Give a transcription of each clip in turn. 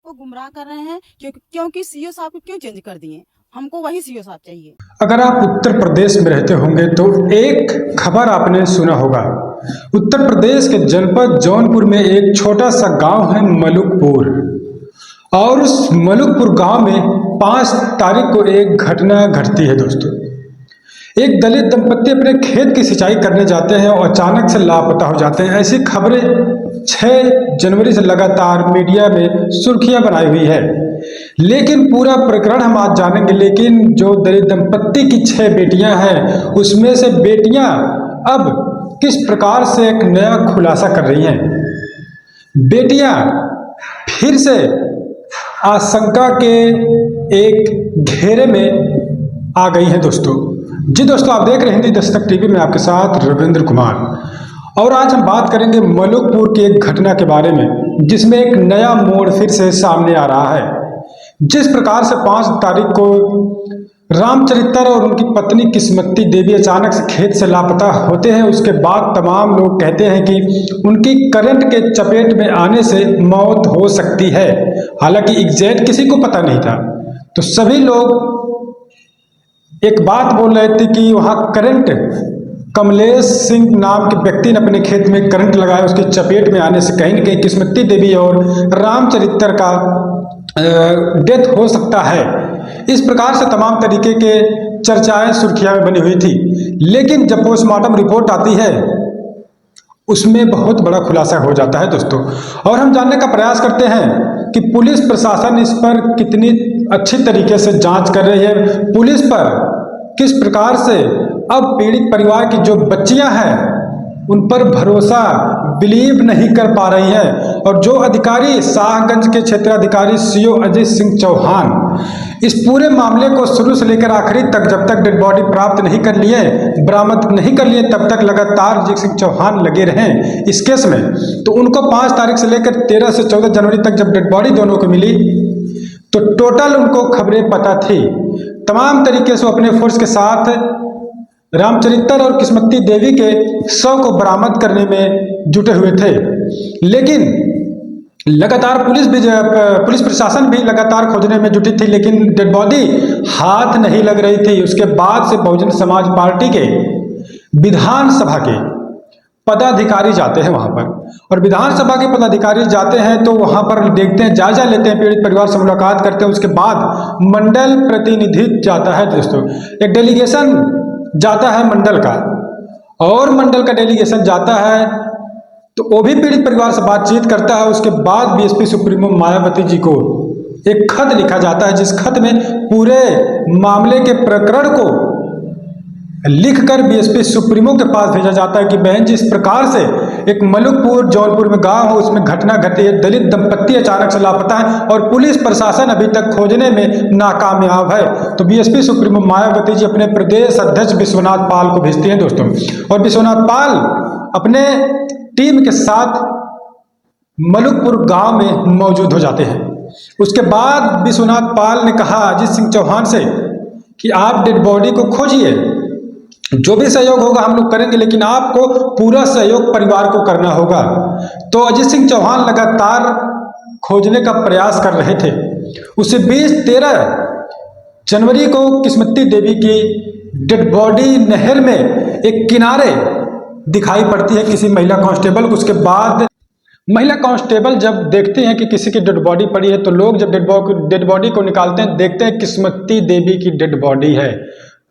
को गुमराह कर रहे हैं क्योंकि सीओ साहब को क्यों चेंज कर दिए। हमको वही सीओ साहब चाहिए। अगर आप उत्तर प्रदेश में रहते होंगे तो एक खबर आपने सुना होगा। उत्तर प्रदेश के जनपद जौनपुर में एक छोटा सा गांव है मलुकपुर, और उस मलुकपुर गांव में 5 तारीख को एक घटना घटती है दोस्तों। एक दलित दंपत्ति अपने खेत की सिंचाई करने जाते हैं और अचानक से लापता हो जाते हैं। ऐसी खबरें 6 जनवरी से लगातार मीडिया में सुर्खियां बनाई हुई है। लेकिन पूरा प्रकरण हम आज जानेंगे। लेकिन जो दलित दंपत्ति की 6 बेटियां हैं, उसमें से बेटियां अब किस प्रकार से एक नया खुलासा कर रही हैं। बेटियां फिर से आशंका के एक घेरे में आ गई हैं दोस्तों। जी दोस्तों, आप देख रहे हैं हिंदी दस्तक टीवी में आपके साथ रविंद्र कुमार, और आज हम बात करेंगे मलुकपुर की एक घटना के बारे में, जिसमें एक नया मोड़ फिर से सामने आ रहा है। जिस प्रकार से 5 तारीख को रामचरित्र और उनकी पत्नी किस्मती देवी अचानक से खेत से लापता होते हैं, उसके बाद तमाम लोग कहते हैं कि उनकी करंट के चपेट में आने से मौत हो सकती है। हालांकि एग्जैक्ट किसी को पता नहीं था, तो सभी लोग एक बात बोल रहे थे कि वहाँ करंट, कमलेश सिंह नाम के व्यक्ति ने अपने खेत में करंट लगाया, उसके चपेट में आने से कहीं न कहीं किस्मती देवी और रामचरित्र का डेथ हो सकता है। इस प्रकार से तमाम तरीके के चर्चाएं सुर्खियां में बनी हुई थी। लेकिन जब पोस्टमार्टम रिपोर्ट आती है, उसमें बहुत बड़ा खुलासा हो जाता है दोस्तों। और हम जानने का प्रयास करते हैं कि पुलिस प्रशासन इस पर कितनी अच्छी तरीके से जांच कर रही है। पुलिस पर किस प्रकार से अब पीड़ित परिवार की जो बच्चियां हैं, उन पर भरोसा बिलीव नहीं कर पा रही हैं। और जो अधिकारी, शाहगंज के क्षेत्राधिकारी सीओ अजीत सिंह चौहान, इस पूरे मामले को शुरू से लेकर आखिरी तक, जब तक डेड बॉडी प्राप्त नहीं कर लिए, बरामद नहीं कर लिए, तब तक लगातार अजीत सिंह चौहान लगे रहे इस केस में। तो उनको 5 तारीख से लेकर 13 से 14 जनवरी तक जब डेड बॉडी दोनों को मिली, तो टोटल उनको खबरें पता थी। तमाम तरीके से अपने फोर्स के साथ रामचरित्र और किस्मती देवी के शव को बरामद करने में जुटे हुए थे। लेकिन लगातार पुलिस प्रशासन भी लगातार खोजने में जुटी थी, लेकिन डेड बॉडी हाथ नहीं लग रही थी। उसके बाद से बहुजन समाज पार्टी के विधानसभा के पदाधिकारी जाते हैं वहां पर, और विधानसभा के पदाधिकारी जाते हैं तो वहां पर देखते हैं, जायजा लेते हैं, पीड़ित परिवार से मुलाकात करते हैं। उसके बाद मंडल प्रतिनिधि जाता है दोस्तों, एक डेलीगेशन जाता है मंडल का, और मंडल का डेलीगेशन जाता है तो वो भी पीड़ित परिवार से बातचीत करता है। उसके बाद बीएसपी सुप्रीमो मायावती जी को एक खत लिखा जाता है, जिस खत में पूरे मामले के प्रकरण को लिखकर बीएसपी सुप्रीमो के पास भेजा जाता है कि बहन जी, इस प्रकार से एक मलुकपुर जौनपुर में गांव है, उसमें घटना घटी है, दलित दंपत्ति अचानक से लापता है और पुलिस प्रशासन अभी तक खोजने में नाकामयाब है। तो बीएसपी सुप्रीमो मायावती जी अपने प्रदेश अध्यक्ष विश्वनाथ पाल को भेजती हैं दोस्तों, और विश्वनाथ पाल अपने टीम के साथ मलुकपुर गांव में मौजूद हो जाते हैं। उसके बाद विश्वनाथ पाल ने कहा अजीत सिंह चौहान से कि आप डेड बॉडी को खोजिए, जो भी सहयोग होगा हम लोग करेंगे, लेकिन आपको पूरा सहयोग परिवार को करना होगा। तो अजीत सिंह चौहान लगातार खोजने का प्रयास कर रहे थे। उसे 20-13 जनवरी को किस्मती देवी की डेड बॉडी नहर में एक किनारे दिखाई पड़ती है किसी महिला कांस्टेबल को। उसके बाद महिला कांस्टेबल जब देखते हैं कि किसी की डेड बॉडी पड़ी है, तो लोग जब डेड बॉडी को निकालते हैं, देखते हैं किस्मती देवी की डेड बॉडी है।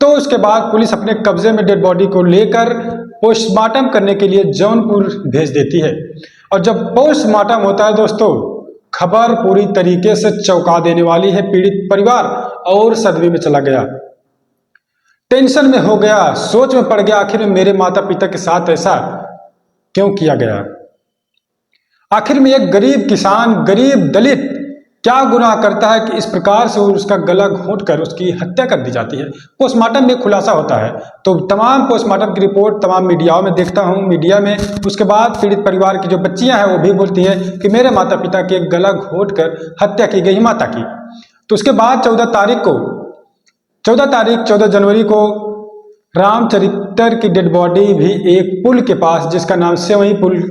तो उसके बाद पुलिस अपने कब्जे में डेड बॉडी को लेकर पोस्टमार्टम करने के लिए जौनपुर भेज देती है। और जब पोस्टमार्टम होता है दोस्तों, खबर पूरी तरीके से चौंका देने वाली है। पीड़ित परिवार और सदमे में चला गया, टेंशन में हो गया, सोच में पड़ गया, आखिर में मेरे माता पिता के साथ ऐसा क्यों किया गया। आखिर में एक गरीब किसान, गरीब दलित क्या गुनाह करता है कि इस प्रकार से उसका गला घोंटकर उसकी हत्या कर दी जाती है। पोस्टमार्टम में खुलासा होता है, तो तमाम पोस्टमार्टम की रिपोर्ट तमाम मीडियाओं में देखता हूं, मीडिया में। उसके बाद पीड़ित परिवार की जो बच्चियां हैं वो भी बोलती हैं कि मेरे माता पिता की एक गला घोंटकर हत्या की गई माता की। तो उसके बाद 14 जनवरी को रामचरित्र की डेड बॉडी भी एक पुल के पास, जिसका नाम सेवई पुल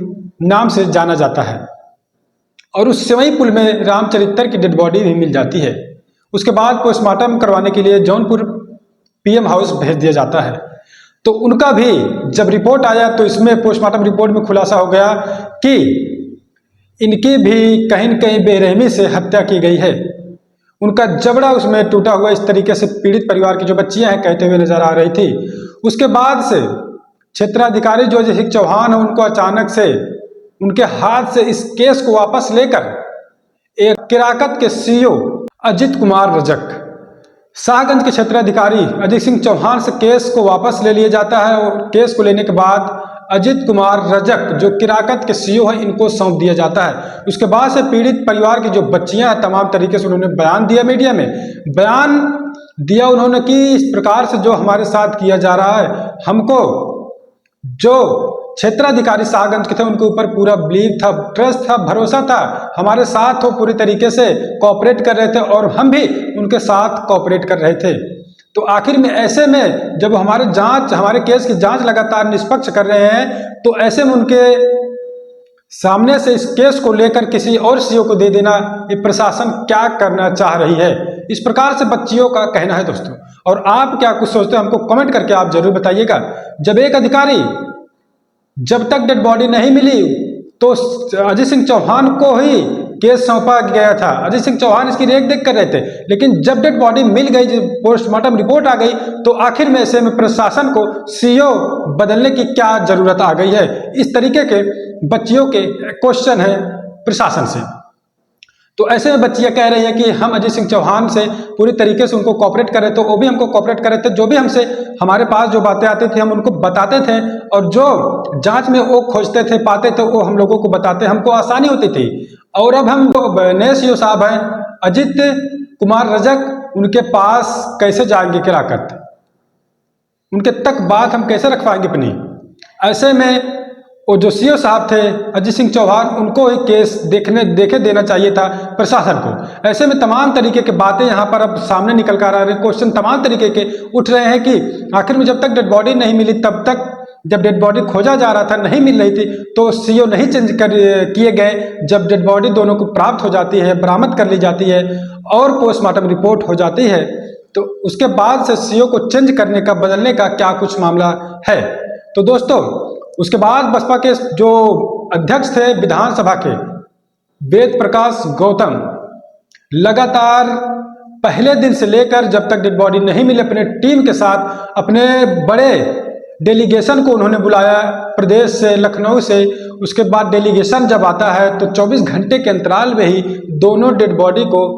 नाम से जाना जाता है, और उस सेवई पुल में रामचरित्र की डेड बॉडी भी मिल जाती है। उसके बाद पोस्टमार्टम करवाने के लिए जौनपुर पीएम हाउस भेज दिया जाता है। तो उनका भी जब रिपोर्ट आया तो इसमें पोस्टमार्टम रिपोर्ट में खुलासा हो गया कि इनकी भी कहीं न कहीं बेरहमी से हत्या की गई है। उनका जबड़ा उसमें टूटा हुआ इस तरीके से पीड़ित परिवार की जो बच्चियां हैं कहते हुए नजर आ रही थी। उसके बाद से क्षेत्राधिकारी जो अजय सिंह चौहान है उनको अचानक से उनके हाथ से इस केस को वापस लेकर एक किराकत के सीईओ अजित कुमार रजक, शाहगंज के क्षेत्राधिकारी अजय सिंह चौहान से केस को वापस ले लिया जाता है और केस को लेने के बाद अजित कुमार रजक जो किराकत के सीईओ है इनको सौंप दिया जाता है। उसके बाद से पीड़ित परिवार की जो बच्चियां हैं तमाम तरीके से उन्होंने बयान दिया, मीडिया में बयान दिया उन्होंने कि इस प्रकार से जो हमारे साथ किया जा रहा है, हमको जो क्षेत्राधिकारी शाहगंज के थे उनके ऊपर पूरा बिलीव था, ट्रस्ट था, भरोसा था, हमारे साथ वो पूरी तरीके से कोऑपरेट कर रहे थे और हम भी उनके साथ कोऑपरेट कर रहे थे। तो आखिर में ऐसे में जब हमारे केस की जांच लगातार निष्पक्ष कर रहे हैं तो ऐसे में उनके सामने से इस केस को लेकर किसी और सीईओ को दे देना, ये प्रशासन क्या करना चाह रही है, इस प्रकार से बच्चियों का कहना है दोस्तों। और आप क्या कुछ सोचते हैं हमको कमेंट करके आप जरूर बताइएगा। जब एक अधिकारी जब तक डेड बॉडी नहीं मिली तो अजय सिंह चौहान को ही केस सौंपा गया था। अजय सिंह चौहान इसकी रेख देख कर रहे थे, लेकिन जब डेड बॉडी मिल गई, जब पोस्टमार्टम रिपोर्ट आ गई तो आखिर में ऐसे में प्रशासन को सीईओ बदलने की क्या जरूरत आ गई है। इस तरीके के बच्चियों के क्वेश्चन है प्रशासन से। तो ऐसे में बच्चियां कह रही हैं कि हम अजय सिंह चौहान से पूरी तरीके से उनको कोऑपरेट कर रहे थे, वो भी हमको कोऑपरेट कर रहे थे, जो भी हमसे हमारे पास जो बातें आती थी हम उनको बताते थे और जो जांच में वो खोजते थे पाते थे वो हम लोगों को बताते, हमको आसानी होती थी। और अब हम नए सीईओ साहब हैं अजित कुमार रजक, उनके पास कैसे जाएंगे किराकत, उनके तक बात हम कैसे रख पाएंगे अपनी। ऐसे में वो जो सीईओ साहब थे अजय सिंह चौहान उनको ही केस देखे देना चाहिए था प्रशासन को। ऐसे में तमाम तरीके की बातें यहाँ पर अब सामने निकल कर आ रहे हैं, क्वेश्चन तमाम तरीके के उठ रहे हैं कि आखिर में जब तक डेड बॉडी नहीं मिली, तब तक जब डेड बॉडी खोजा जा रहा था नहीं मिल रही थी तो सीईओ नहीं चेंज किए गए। जब डेड बॉडी दोनों को प्राप्त हो जाती है, बरामद कर ली जाती है और पोस्टमार्टम रिपोर्ट हो जाती है तो उसके बाद से सीईओ को चेंज करने का, बदलने का क्या कुछ मामला है। तो दोस्तों उसके बाद बसपा के जो अध्यक्ष थे विधानसभा के वेद प्रकाश गौतम लगातार पहले दिन से लेकर जब तक डेड बॉडी नहीं मिले अपने टीम के साथ अपने बड़े डेलीगेशन को उन्होंने बुलाया प्रदेश से, लखनऊ से। उसके बाद डेलीगेशन जब आता है तो 24 घंटे के अंतराल में ही दोनों डेड बॉडी को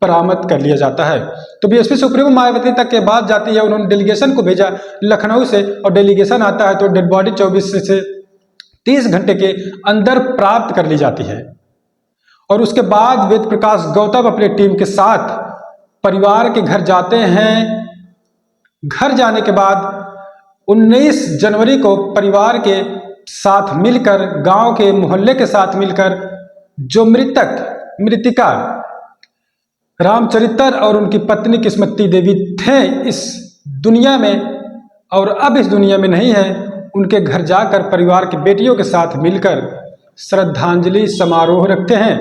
बरामद कर लिया जाता है। तो बीएसपी सुप्रीमो मायावती तक के बाद जाती है, उन्होंने डेलीगेशन को भेजा लखनऊ से और डेलीगेशन आता है तो डेड बॉडी 24 से 30 घंटे के अंदर प्राप्त कर ली जाती है। और उसके बाद वेद प्रकाश गौतम अपनी टीम के साथ परिवार के घर जाते हैं। घर जाने के बाद 19 जनवरी को परिवार के साथ मिलकर, गांव के मोहल्ले के साथ मिलकर जो मृतिका रामचरित्र और उनकी पत्नी किस्मती देवी थे इस दुनिया में और अब इस दुनिया में नहीं है, उनके घर जाकर परिवार की बेटियों के साथ मिलकर श्रद्धांजलि समारोह रखते हैं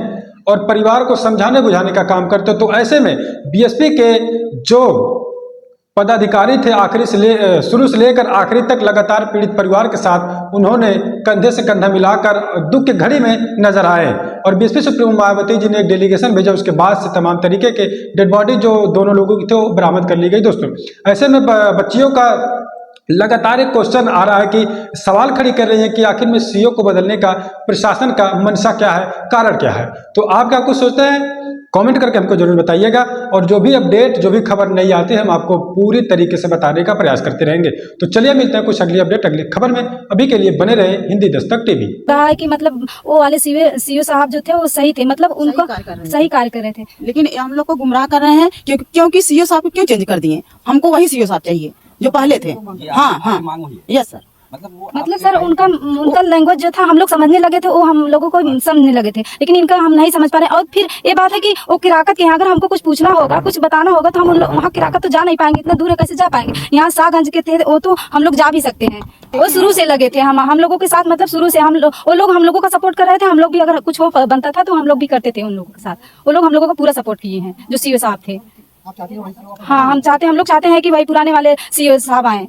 और परिवार को समझाने बुझाने का काम करते। तो ऐसे में बीएसपी के जो पदाधिकारी थे शुरू से लेकर आखिरी तक लगातार पीड़ित परिवार के साथ उन्होंने कंधे से कंधा मिलाकर दुख की घड़ी में नजर आए और बीएसपी सुप्रीमो मायावती जी ने एक डेलीगेशन भेजा। उसके बाद से तमाम तरीके के डेड बॉडी जो दोनों लोगों की थे वो बरामद कर ली गई। दोस्तों ऐसे में बच्चियों का लगातार एक क्वेश्चन आ रहा है कि सवाल खड़ी कर रही है कि आखिर में सीईओ को बदलने का प्रशासन का मंशा क्या है, कारण क्या है। तो आप क्या कुछ सोचते हैं कमेंट करके हमको जरूर बताइएगा और जो भी अपडेट, जो भी खबर नई आती है हम आपको पूरी तरीके से बताने का प्रयास करते रहेंगे। तो चलिए मिलते हैं कुछ अगली अपडेट अगली खबर में। अभी के लिए बने रहे हिंदी दस्तक टीवी। कहा है कि मतलब वो वाले सीईओ साहब जो थे वो सही थे, मतलब उनको सही कार्य कर रहे थे, लेकिन हम लोग को गुमराह कर रहे हैं क्योंकि सीईओ साहब को क्यों चेंज कर दिए। हमको वही सीईओ साहब चाहिए जो पहले थे। हाँ हाँ यस सर, मतलब सर उनका लैंग्वेज जो था हम लोग समझने लगे थे, वो हम लोगों को समझने लगे थे, लेकिन इनका हम नहीं समझ पा रहे। और फिर ये बात है कि वो किराकत के यहाँ अगर हमको कुछ पूछना होगा, कुछ बताना होगा, तो हम वहाँ किराकत तो जा नहीं पाएंगे, इतना दूर है कैसे जा पाएंगे। यहाँ शाहगंज के थे वो तो हम लोग जा भी सकते हैं। वो शुरू से लगे थे हम लोगों के साथ, मतलब शुरू से वो लोग हम लोगों का सपोर्ट कर रहे थे। हम लोग भी अगर कुछ हो बनता था तो हम लोग भी करते थे उन लोगों के साथ। वो लोग हम लोगों का पूरा सपोर्ट किए हैं जो सीओ साहब थे। हाँ हम लोग चाहते हैं कि भाई पुराने वाले सीओ साहब आए।